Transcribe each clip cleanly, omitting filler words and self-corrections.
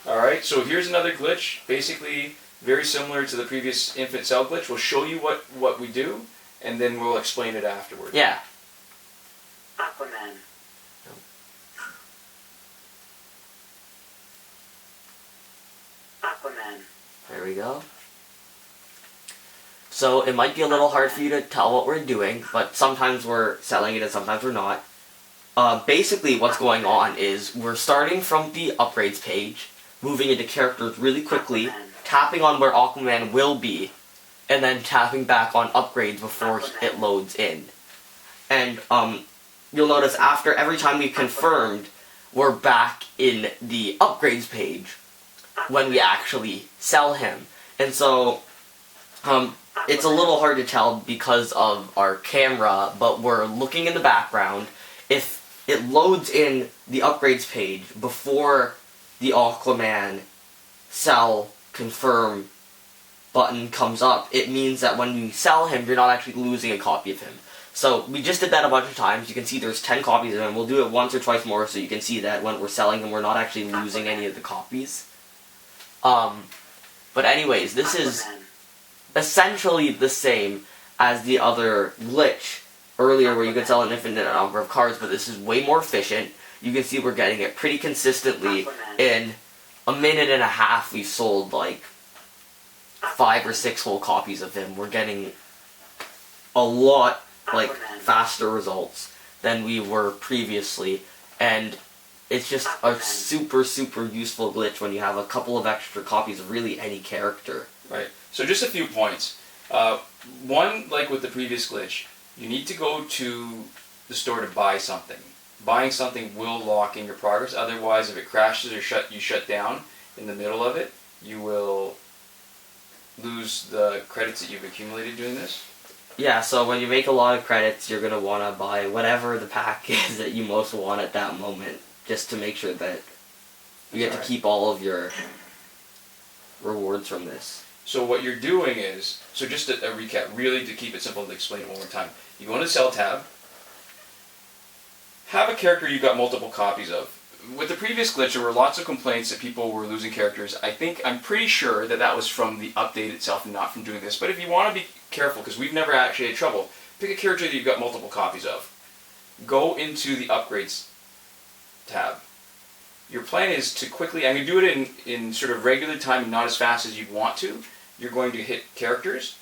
Alright, so here's another glitch, basically very similar to the previous infinite cell glitch. We'll show you what we do, and then we'll explain it afterwards. Yeah. Aquaman. Aquaman. There we go. So it might be a little hard for you to tell what we're doing, but sometimes we're selling it and sometimes we're not. Basically what's going on is we're starting from the upgrades page, moving into characters really quickly, tapping on where Aquaman will be, and then tapping back on upgrades before it loads in. And you'll notice after every time we've confirmed, we're back in the upgrades page when we actually sell him. And so it's a little hard to tell because of our camera, but we're looking in the background. If it loads in the upgrades page before the Aquaman sell confirm button comes up, it means that when you sell him, you're not actually losing a copy of him. So we just did that a bunch of times. You can see there's 10 copies of him. We'll do it once or twice more so you can see that when we're selling him, we're not actually losing any of the copies. But anyways, this is essentially the same as the other glitch earlier where you could sell an infinite number of cards, but this is way more efficient. You can see we're getting it pretty consistently. In a minute and a half, we've sold like 5 or 6 whole copies of him. We're getting a lot faster results than we were previously, and it's just a super useful glitch when you have a couple of extra copies of really any character. Right. So just a few points. One, like with the previous glitch, you need to go to the store to buy something. Buying something will lock in your progress. Otherwise, if it crashes or you shut down in the middle of it, you will lose the credits that you've accumulated doing this. Yeah, so when you make a lot of credits, you're going to want to buy whatever the pack is that you most want at that moment, just to make sure that you get to keep all of your rewards from this. So what you're doing is, so just a recap, really to keep it simple and explain it one more time. You go into the Sell tab, have a character you've got multiple copies of. With the previous glitch, there were lots of complaints that people were losing characters. I'm pretty sure that was from the update itself and not from doing this. But if you want to be careful, because we've never actually had trouble, pick a character that you've got multiple copies of. Go into the Upgrades tab. Your plan is to quickly, I'm going to do it in sort of regular time and not as fast as you'd want to. You're going to hit Characters.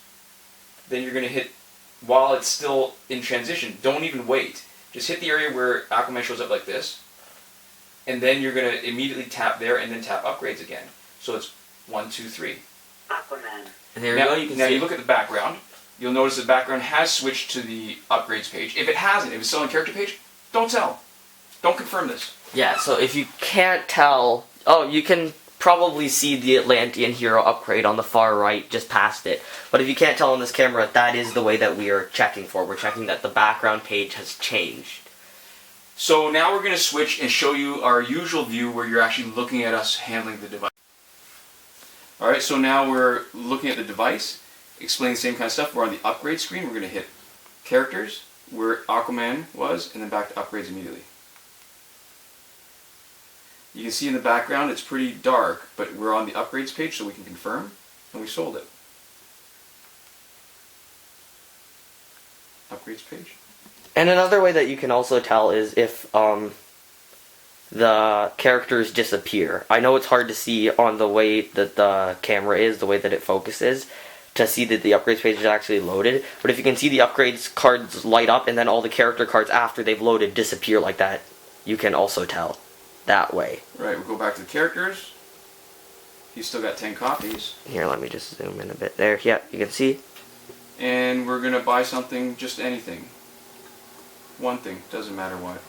Then you're going to hit, while it's still in transition, don't even wait. Just hit the area where Aquaman shows up like this. And then you're going to immediately tap there and then tap Upgrades again. So it's 1, 2, 3. Aquaman. And there you go, you can see. You look at the background. You'll notice the background has switched to the Upgrades page. If it hasn't, if it's still on Character page, don't sell. Don't confirm this. Yeah, so if you can't tell... Oh, you can probably see the Atlantean Hero upgrade on the far right, just past it. But if you can't tell on this camera, that is the way that we are checking for. We're checking that the background page has changed. So now we're going to switch and show you our usual view where you're actually looking at us handling the device. Alright, so now we're looking at the device, explaining the same kind of stuff. We're on the upgrade screen. We're going to hit Characters, where Aquaman was, and then back to Upgrades immediately. You can see in the background it's pretty dark, but we're on the Upgrades page so we can confirm, and we sold it. Upgrades page. And another way that you can also tell is if the characters disappear. I know it's hard to see on the way that the camera is, the way that it focuses, to see that the upgrades page is actually loaded. But if you can see the upgrades cards light up and then all the character cards after they've loaded disappear like that, you can also tell that way. Right, we'll go back to the characters. He's still got 10 copies. Here, let me just zoom in a bit. There, yeah, you can see. And we're going to buy something, just anything. One thing, doesn't matter what.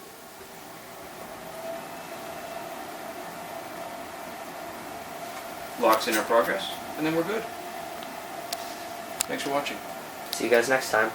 Locks in our progress, and then we're good. Thanks for watching. See you guys next time.